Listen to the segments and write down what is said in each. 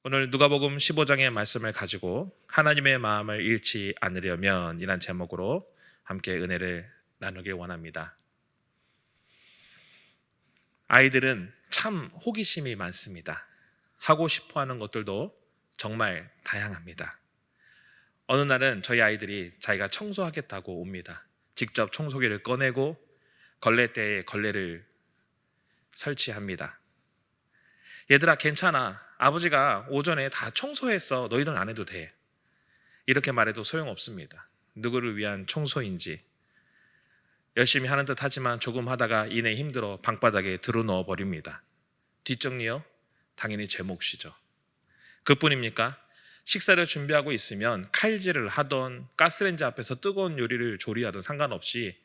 오늘 누가복음 15장의 말씀을 가지고 하나님의 마음을 잃지 않으려면 이란 제목으로 함께 은혜를 나누길 원합니다. 아이들은 참 호기심이 많습니다. 하고 싶어하는 것들도 정말 다양합니다. 어느 날은 저희 아이들이 자기가 청소하겠다고 옵니다. 직접 청소기를 꺼내고 걸레대에 걸레를 설치합니다. 얘들아 괜찮아. 아버지가 오전에 다 청소했어. 너희들은 안 해도 돼. 이렇게 말해도 소용없습니다. 누구를 위한 청소인지 열심히 하는 듯 하지만 조금 하다가 이내 힘들어 방바닥에 들어넣어 버립니다. 뒷정리요? 당연히 제 몫이죠. 그뿐입니까? 식사를 준비하고 있으면 칼질을 하던 가스레인지 앞에서 뜨거운 요리를 조리하던 상관없이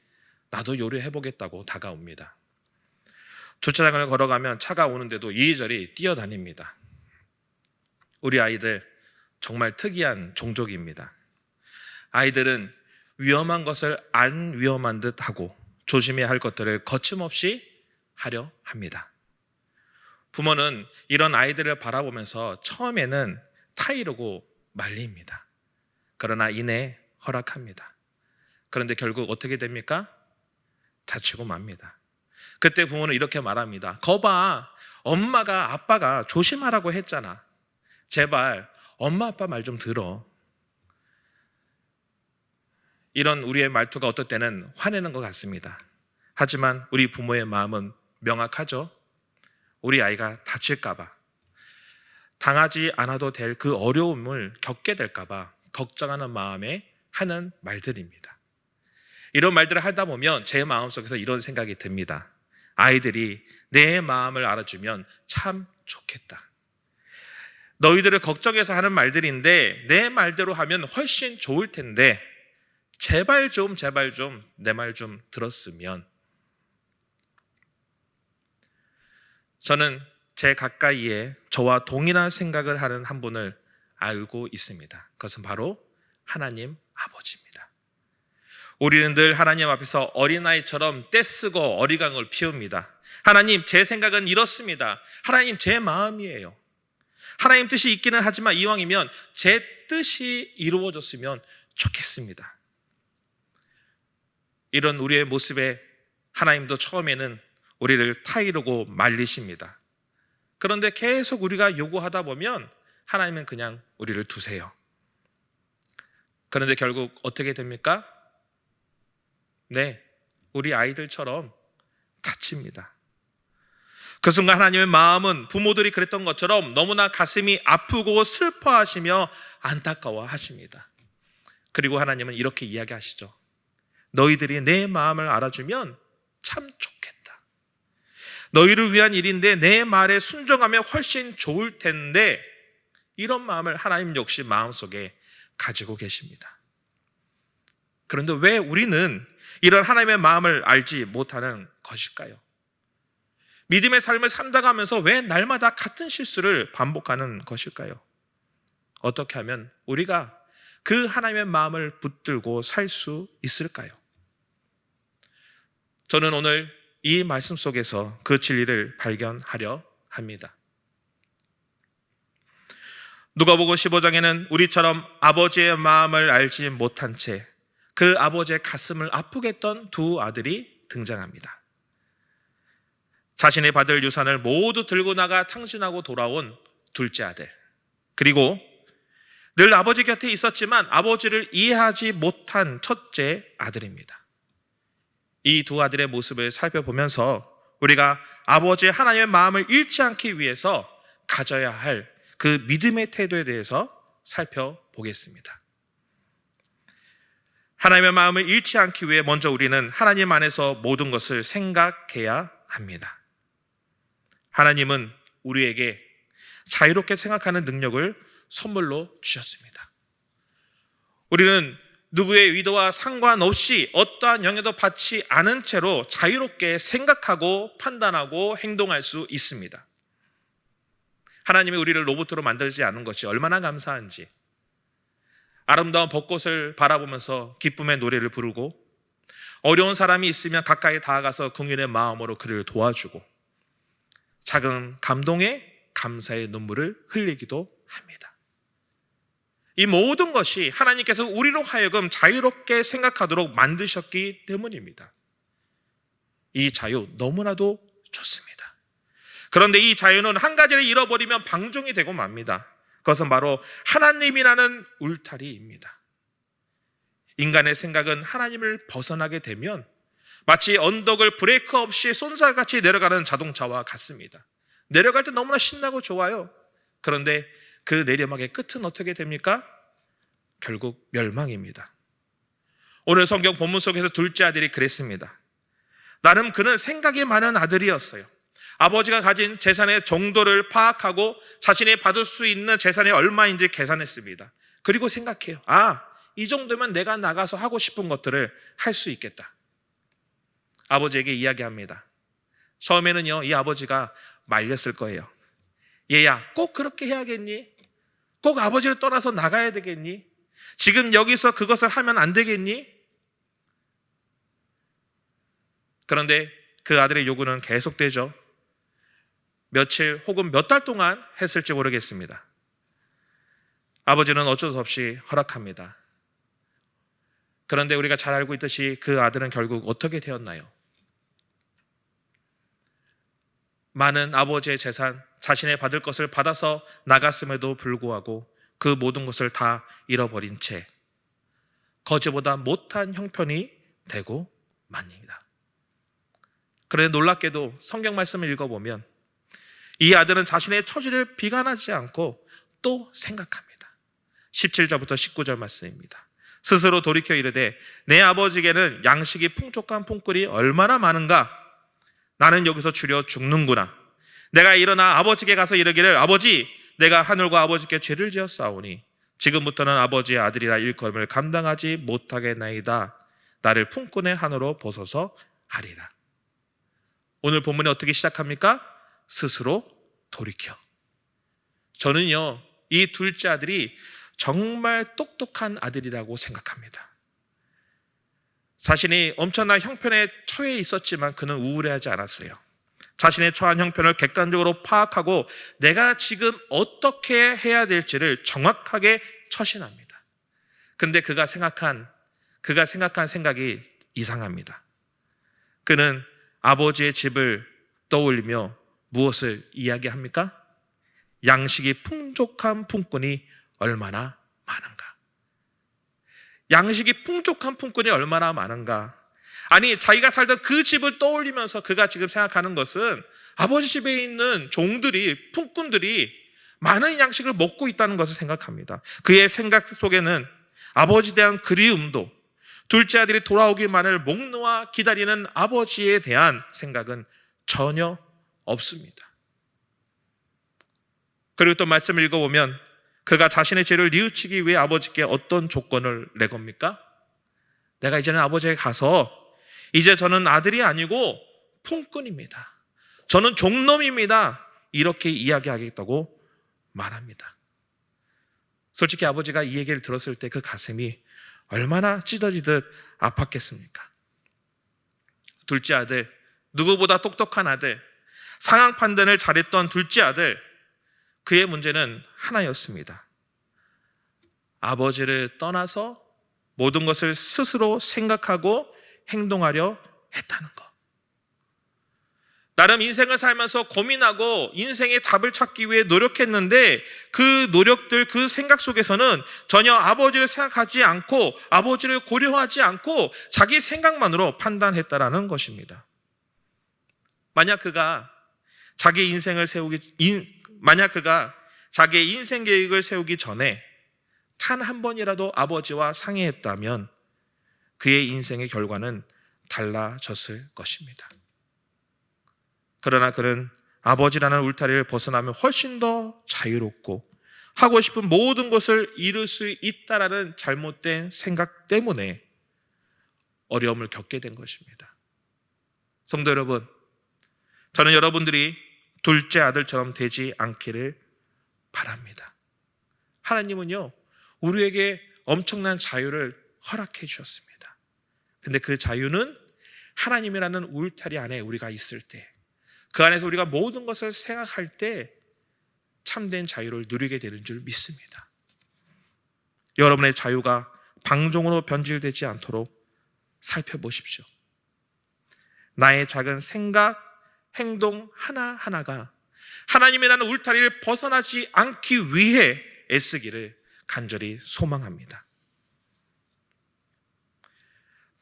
나도 요리해보겠다고 다가옵니다. 주차장을 걸어가면 차가 오는데도 이리저리 뛰어다닙니다. 우리 아이들 정말 특이한 종족입니다. 아이들은 위험한 것을 안 위험한 듯 하고 조심해야 할 것들을 거침없이 하려 합니다. 부모는 이런 아이들을 바라보면서 처음에는 타이르고 말립니다. 그러나 이내 허락합니다. 그런데 결국 어떻게 됩니까? 다치고 맙니다. 그때 부모는 이렇게 말합니다. 거봐, 엄마가 아빠가 조심하라고 했잖아. 제발 엄마 아빠 말 좀 들어. 이런 우리의 말투가 어떨 때는 화내는 것 같습니다. 하지만 우리 부모의 마음은 명확하죠. 우리 아이가 다칠까 봐, 당하지 않아도 될 그 어려움을 겪게 될까 봐 걱정하는 마음에 하는 말들입니다. 이런 말들을 하다 보면 제 마음속에서 이런 생각이 듭니다. 아이들이 내 마음을 알아주면 참 좋겠다. 너희들을 걱정해서 하는 말들인데 내 말대로 하면 훨씬 좋을 텐데 제발 좀 내 말 좀 들었으면. 저는 제 가까이에 저와 동일한 생각을 하는 한 분을 알고 있습니다. 그것은 바로 하나님 아버지입니다. 우리는 늘 하나님 앞에서 어린아이처럼 떼쓰고 어리광을 피웁니다. 하나님, 제 생각은 이렇습니다. 하나님, 제 마음이에요. 하나님 뜻이 있기는 하지만 이왕이면 제 뜻이 이루어졌으면 좋겠습니다. 이런 우리의 모습에 하나님도 처음에는 우리를 타이르고 말리십니다. 그런데 계속 우리가 요구하다 보면 하나님은 그냥 우리를 두세요. 그런데 결국 어떻게 됩니까? 네, 우리 아이들처럼 다칩니다. 그 순간 하나님의 마음은 부모들이 그랬던 것처럼 너무나 가슴이 아프고 슬퍼하시며 안타까워하십니다. 그리고 하나님은 이렇게 이야기하시죠. 너희들이 내 마음을 알아주면 참 좋겠다. 너희를 위한 일인데 내 말에 순종하면 훨씬 좋을 텐데, 이런 마음을 하나님 역시 마음속에 가지고 계십니다. 그런데 왜 우리는 이런 하나님의 마음을 알지 못하는 것일까요? 믿음의 삶을 산다가면서 왜 날마다 같은 실수를 반복하는 것일까요? 어떻게 하면 우리가 그 하나님의 마음을 붙들고 살 수 있을까요? 저는 오늘 이 말씀 속에서 그 진리를 발견하려 합니다. 누가복음 15장에는 우리처럼 아버지의 마음을 알지 못한 채 그 아버지의 가슴을 아프게 했던 두 아들이 등장합니다. 자신이 받을 유산을 모두 들고 나가 탕진하고 돌아온 둘째 아들, 그리고 늘 아버지 곁에 있었지만 아버지를 이해하지 못한 첫째 아들입니다. 이 두 아들의 모습을 살펴보면서 우리가 아버지의 하나님의 마음을 잃지 않기 위해서 가져야 할 그 믿음의 태도에 대해서 살펴보겠습니다. 하나님의 마음을 잃지 않기 위해 먼저 우리는 하나님 안에서 모든 것을 생각해야 합니다. 하나님은 우리에게 자유롭게 생각하는 능력을 선물로 주셨습니다. 우리는 누구의 의도와 상관없이 어떠한 영향도 받지 않은 채로 자유롭게 생각하고 판단하고 행동할 수 있습니다. 하나님이 우리를 로봇으로 만들지 않은 것이 얼마나 감사한지, 아름다운 벚꽃을 바라보면서 기쁨의 노래를 부르고, 어려운 사람이 있으면 가까이 다가가서 긍휼의 마음으로 그를 도와주고, 작은 감동에 감사의 눈물을 흘리기도 합니다. 이 모든 것이 하나님께서 우리로 하여금 자유롭게 생각하도록 만드셨기 때문입니다. 이 자유 너무나도 좋습니다. 그런데 이 자유는 한 가지를 잃어버리면 방종이 되고 맙니다. 그것은 바로 하나님이라는 울타리입니다. 인간의 생각은 하나님을 벗어나게 되면 마치 언덕을 브레이크 없이 쏜살같이 내려가는 자동차와 같습니다. 내려갈 때 너무나 신나고 좋아요. 그런데 그 내리막의 끝은 어떻게 됩니까? 결국 멸망입니다. 오늘 성경 본문 속에서 둘째 아들이 그랬습니다. 나름 그는 생각이 많은 아들이었어요. 아버지가 가진 재산의 정도를 파악하고 자신이 받을 수 있는 재산이 얼마인지 계산했습니다. 그리고 생각해요. 이 정도면 내가 나가서 하고 싶은 것들을 할 수 있겠다. 아버지에게 이야기합니다. 처음에는요, 이 아버지가 말렸을 거예요. 얘야, 꼭 그렇게 해야겠니? 꼭 아버지를 떠나서 나가야 되겠니? 지금 여기서 그것을 하면 안 되겠니? 그런데 그 아들의 요구는 계속되죠. 며칠 혹은 몇 달 동안 했을지 모르겠습니다. 아버지는 어쩔 수 없이 허락합니다. 그런데 우리가 잘 알고 있듯이 그 아들은 결국 어떻게 되었나요? 많은 아버지의 재산, 자신의 받을 것을 받아서 나갔음에도 불구하고 그 모든 것을 다 잃어버린 채 거지보다 못한 형편이 되고 맙니다. 그런데 놀랍게도 성경 말씀을 읽어보면 이 아들은 자신의 처지를 비관하지 않고 또 생각합니다. 17절부터 19절 말씀입니다. 스스로 돌이켜 이르되 내 아버지에게는 양식이 풍족한 품꾼이 얼마나 많은가? 나는 여기서 주려 죽는구나. 내가 일어나 아버지께 가서 이르기를 아버지, 내가 하늘과 아버지께 죄를 지었사오니 지금부터는 아버지의 아들이라 일컬음을 감당하지 못하겠나이다. 나를 품꾼의 한으로 벗어서 하리라. 오늘 본문이 어떻게 시작합니까? 스스로 돌이켜. 저는요, 이 둘째 아들이 정말 똑똑한 아들이라고 생각합니다. 자신이 엄청난 형편에 처해 있었지만 그는 우울해하지 않았어요. 자신의 처한 형편을 객관적으로 파악하고 내가 지금 어떻게 해야 될지를 정확하게 처신합니다. 근데 그가 생각한 생각이 이상합니다. 그는 아버지의 집을 떠올리며 무엇을 이야기합니까? 양식이 풍족한 품꾼이 얼마나 많은가? 양식이 풍족한 품꾼이 얼마나 많은가? 아니, 자기가 살던 그 집을 떠올리면서 그가 지금 생각하는 것은 아버지 집에 있는 종들이, 품꾼들이 많은 양식을 먹고 있다는 것을 생각합니다. 그의 생각 속에는 아버지에 대한 그리움도, 둘째 아들이 돌아오기만을 목 놓아 기다리는 아버지에 대한 생각은 전혀 없습니다. 그리고 또 말씀을 읽어보면 그가 자신의 죄를 뉘우치기 위해 아버지께 어떤 조건을 내 겁니까? 내가 이제는 아버지에게 가서 이제 저는 아들이 아니고 품꾼입니다. 저는 종놈입니다. 이렇게 이야기하겠다고 말합니다. 솔직히 아버지가 이 얘기를 들었을 때 그 가슴이 얼마나 찢어지듯 아팠겠습니까? 둘째 아들, 누구보다 똑똑한 아들, 상황 판단을 잘했던 둘째 아들, 그의 문제는 하나였습니다. 아버지를 떠나서 모든 것을 스스로 생각하고 행동하려 했다는 것. 나름 인생을 살면서 고민하고 인생의 답을 찾기 위해 노력했는데 그 노력들, 그 생각 속에서는 전혀 아버지를 생각하지 않고 아버지를 고려하지 않고 자기 생각만으로 판단했다라는 것입니다. 만약 그가 자기의 인생 계획을 세우기 전에 단 한 번이라도 아버지와 상의했다면 그의 인생의 결과는 달라졌을 것입니다. 그러나 그는 아버지라는 울타리를 벗어나면 훨씬 더 자유롭고 하고 싶은 모든 것을 이룰 수 있다라는 잘못된 생각 때문에 어려움을 겪게 된 것입니다. 성도 여러분, 저는 여러분들이 둘째 아들처럼 되지 않기를 바랍니다. 하나님은요, 우리에게 엄청난 자유를 허락해 주셨습니다. 근데 그 자유는 하나님이라는 울타리 안에 우리가 있을 때, 그 안에서 우리가 모든 것을 생각할 때 참된 자유를 누리게 되는 줄 믿습니다. 여러분의 자유가 방종으로 변질되지 않도록 살펴보십시오. 나의 작은 생각, 행동 하나하나가 하나님이라는 울타리를 벗어나지 않기 위해 애쓰기를 간절히 소망합니다.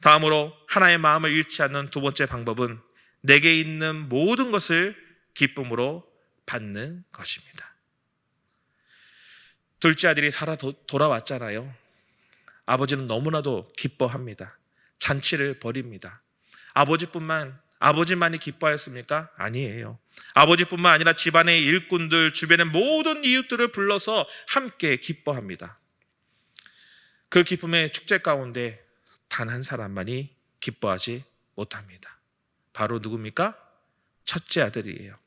다음으로 하나의 마음을 잃지 않는 두 번째 방법은 내게 있는 모든 것을 기쁨으로 받는 것입니다. 둘째 아들이 살아 돌아왔잖아요. 아버지는 너무나도 기뻐합니다. 잔치를 벌입니다. 아버지만이 기뻐하였습니까? 아니에요. 아버지뿐만 아니라 집안의 일꾼들, 주변의 모든 이웃들을 불러서 함께 기뻐합니다. 그 기쁨의 축제 가운데 단 한 사람만이 기뻐하지 못합니다. 바로 누굽니까? 첫째 아들이에요.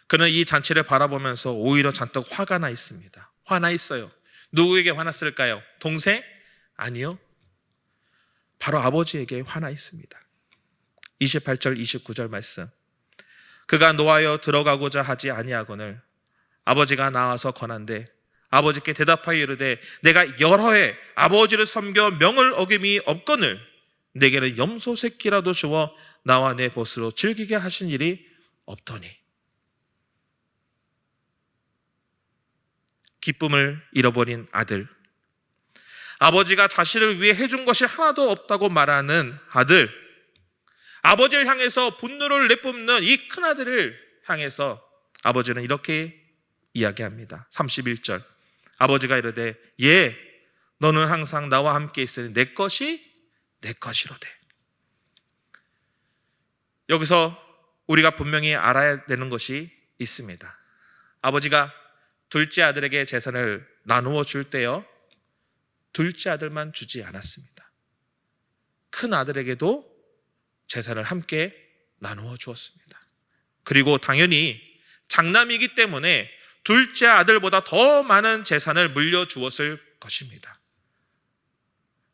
그는 이 잔치를 바라보면서 오히려 잔뜩 화가 나 있습니다. 화나 있어요. 누구에게 화났을까요? 동생? 아니요. 바로 아버지에게 화나 있습니다. 28절 29절 말씀. 그가 노하여 들어가고자 하지 아니하거늘 아버지가 나와서 권한대 아버지께 대답하여 이르되 내가 여러 해 아버지를 섬겨 명을 어김이 없거늘 내게는 염소 새끼라도 주어 나와 내 벗으로 즐기게 하신 일이 없더니. 기쁨을 잃어버린 아들, 아버지가 자신을 위해 해준 것이 하나도 없다고 말하는 아들, 아버지를 향해서 분노를 내뿜는 이 큰아들을 향해서 아버지는 이렇게 이야기합니다. 31절. 아버지가 이르되 예, 너는 항상 나와 함께 있으니 내 것이 내 것이로되. 여기서 우리가 분명히 알아야 되는 것이 있습니다. 아버지가 둘째 아들에게 재산을 나누어 줄 때요, 둘째 아들만 주지 않았습니다. 큰 아들에게도 재산을 함께 나누어 주었습니다. 그리고 당연히 장남이기 때문에 둘째 아들보다 더 많은 재산을 물려주었을 것입니다.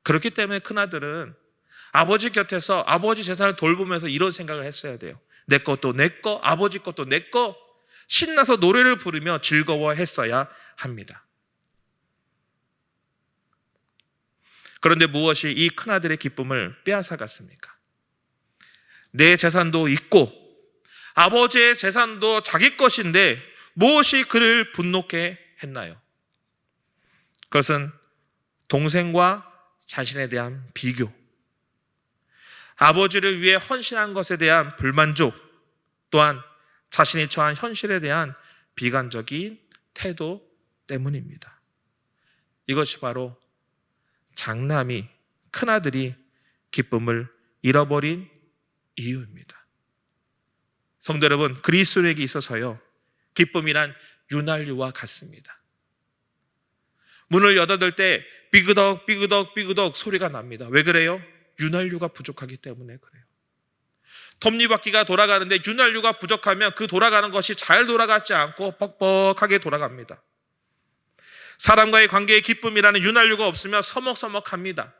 그렇기 때문에 큰아들은 아버지 곁에서 아버지 재산을 돌보면서 이런 생각을 했어야 돼요. 내 것도 내 거, 아버지 것도 내 거, 신나서 노래를 부르며 즐거워했어야 합니다. 그런데 무엇이 이 큰아들의 기쁨을 빼앗아갔습니까? 내 재산도 있고 아버지의 재산도 자기 것인데 무엇이 그를 분노케 했나요? 그것은 동생과 자신에 대한 비교, 아버지를 위해 헌신한 것에 대한 불만족, 또한 자신이 처한 현실에 대한 비관적인 태도 때문입니다. 이것이 바로 장남이, 큰아들이 기쁨을 잃어버린 이유입니다. 성도 여러분, 그리스도인에게 있어서요, 기쁨이란 윤활유와 같습니다. 문을 여닫을 때 삐그덕 삐그덕 삐그덕 소리가 납니다. 왜 그래요? 윤활유가 부족하기 때문에 그래요. 톱니바퀴가 돌아가는데 윤활유가 부족하면 그 돌아가는 것이 잘 돌아가지 않고 뻑뻑하게 돌아갑니다. 사람과의 관계의 기쁨이라는 윤활유가 없으면 서먹서먹합니다.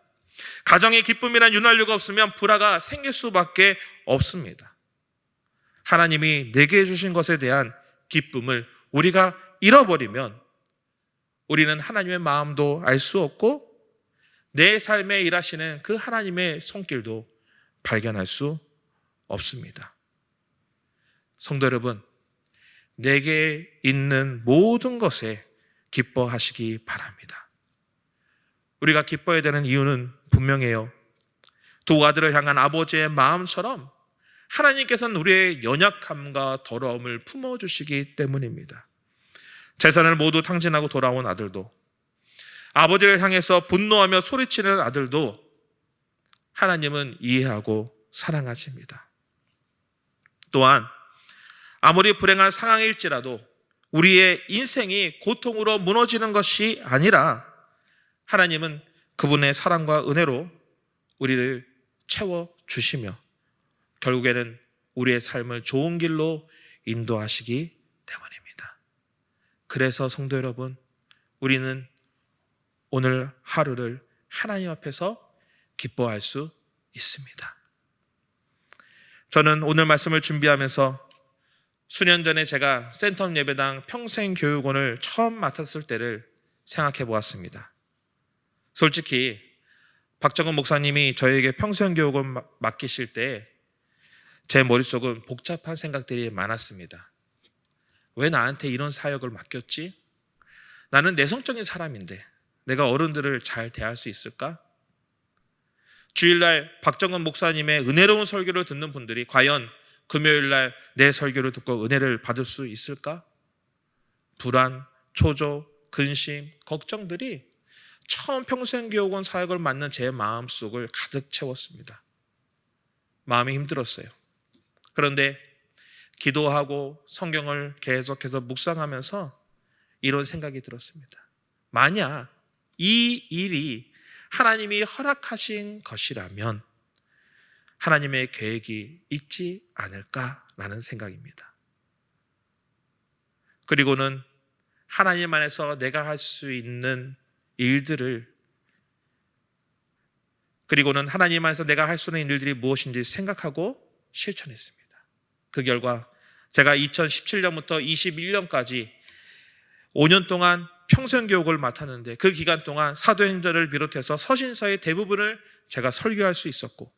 가정의 기쁨이라는 윤활유가 없으면 불화가 생길 수밖에 없습니다. 하나님이 내게 주신 것에 대한 기쁨을 우리가 잃어버리면 우리는 하나님의 마음도 알 수 없고 내 삶에 일하시는 그 하나님의 손길도 발견할 수 없습니다. 성도 여러분, 내게 있는 모든 것에 기뻐하시기 바랍니다. 우리가 기뻐해야 되는 이유는 분명해요. 두 아들을 향한 아버지의 마음처럼 하나님께서는 우리의 연약함과 더러움을 품어주시기 때문입니다. 재산을 모두 탕진하고 돌아온 아들도, 아버지를 향해서 분노하며 소리치는 아들도 하나님은 이해하고 사랑하십니다. 또한 아무리 불행한 상황일지라도 우리의 인생이 고통으로 무너지는 것이 아니라 하나님은 그분의 사랑과 은혜로 우리를 채워주시며 결국에는 우리의 삶을 좋은 길로 인도하시기 때문입니다. 그래서 성도 여러분, 우리는 오늘 하루를 하나님 앞에서 기뻐할 수 있습니다. 저는 오늘 말씀을 준비하면서 수년 전에 제가 센텀 예배당 평생교육원을 처음 맡았을 때를 생각해 보았습니다. 솔직히 박정은 목사님이 저에게 평생교육원 맡기실 때 제 머릿속은 복잡한 생각들이 많았습니다. 왜 나한테 이런 사역을 맡겼지? 나는 내성적인 사람인데 내가 어른들을 잘 대할 수 있을까? 주일날 박정은 목사님의 은혜로운 설교를 듣는 분들이 과연 금요일날 내 설교를 듣고 은혜를 받을 수 있을까? 불안, 초조, 근심, 걱정들이 처음 평생교육원 사역을 맡는 제 마음속을 가득 채웠습니다. 마음이 힘들었어요. 그런데 기도하고 성경을 계속해서 묵상하면서 이런 생각이 들었습니다. 만약 이 일이 하나님이 허락하신 것이라면 하나님의 계획이 있지 않을까라는 생각입니다. 그리고는 하나님 안에서 내가 할 수 있는 일들을 그리고는 하나님 안에서 내가 할 수 있는 일들이 무엇인지 생각하고 실천했습니다. 그 결과 제가 2017년부터 21년까지 5년 동안 평생교육을 맡았는데 그 기간 동안 사도행전을 비롯해서 서신서의 대부분을 제가 설교할 수 있었고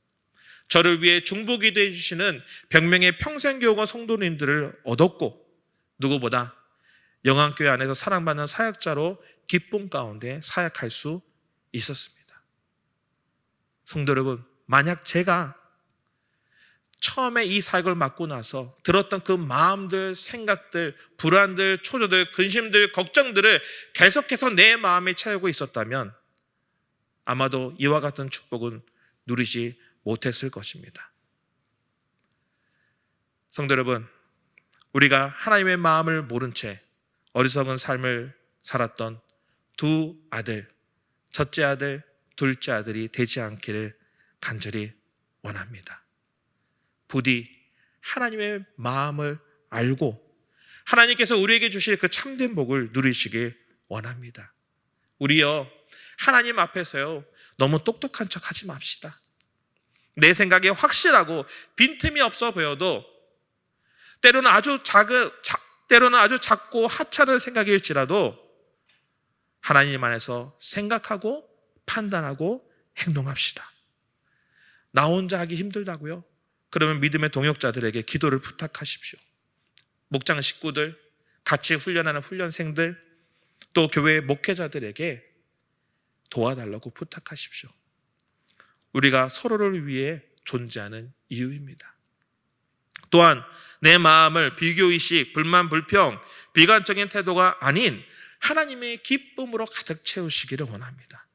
저를 위해 중보기도해 주시는 100명의 평생교육원 성도님들을 얻었고 누구보다 영안교회 안에서 사랑받는 사역자로 기쁨 가운데 사역할 수 있었습니다. 성도 여러분, 만약 제가 처음에 이 사역을 맡고 나서 들었던 그 마음들, 생각들, 불안들, 초조들, 근심들, 걱정들을 계속해서 내 마음에 채우고 있었다면 아마도 이와 같은 축복은 누리지 못했을 것입니다. 성도 여러분, 우리가 하나님의 마음을 모른 채 어리석은 삶을 살았던 두 아들, 첫째 아들, 둘째 아들이 되지 않기를 간절히 원합니다. 부디 하나님의 마음을 알고 하나님께서 우리에게 주실 그 참된 복을 누리시길 원합니다. 우리요, 하나님 앞에서요, 너무 똑똑한 척 하지 맙시다. 내 생각에 확실하고 빈틈이 없어 보여도 때로는 아주 작고 하찮은 생각일지라도 하나님 안에서 생각하고 판단하고 행동합시다. 나 혼자 하기 힘들다고요? 그러면 믿음의 동역자들에게 기도를 부탁하십시오. 목장 식구들, 같이 훈련하는 훈련생들, 또 교회 목회자들에게 도와달라고 부탁하십시오. 우리가 서로를 위해 존재하는 이유입니다. 또한 내 마음을 비교의식, 불만, 불평, 비관적인 태도가 아닌 하나님의 기쁨으로 가득 채우시기를 원합니다.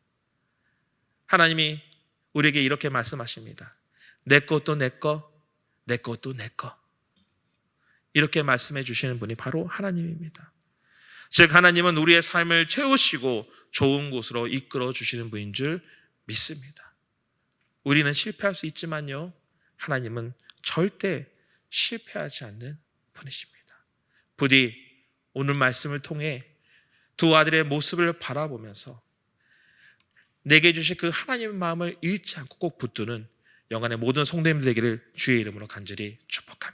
하나님이 우리에게 이렇게 말씀하십니다. 내 것도 내 거, 내 것도 내 거. 이렇게 말씀해 주시는 분이 바로 하나님입니다. 즉 하나님은 우리의 삶을 채우시고 좋은 곳으로 이끌어 주시는 분인 줄 믿습니다. 우리는 실패할 수 있지만요, 하나님은 절대 실패하지 않는 분이십니다. 부디 오늘 말씀을 통해 두 아들의 모습을 바라보면서 내게 주신 그 하나님의 마음을 잃지 않고 꼭 붙드는 영안의 모든 성도님들 되기를 주의 이름으로 간절히 축복합니다.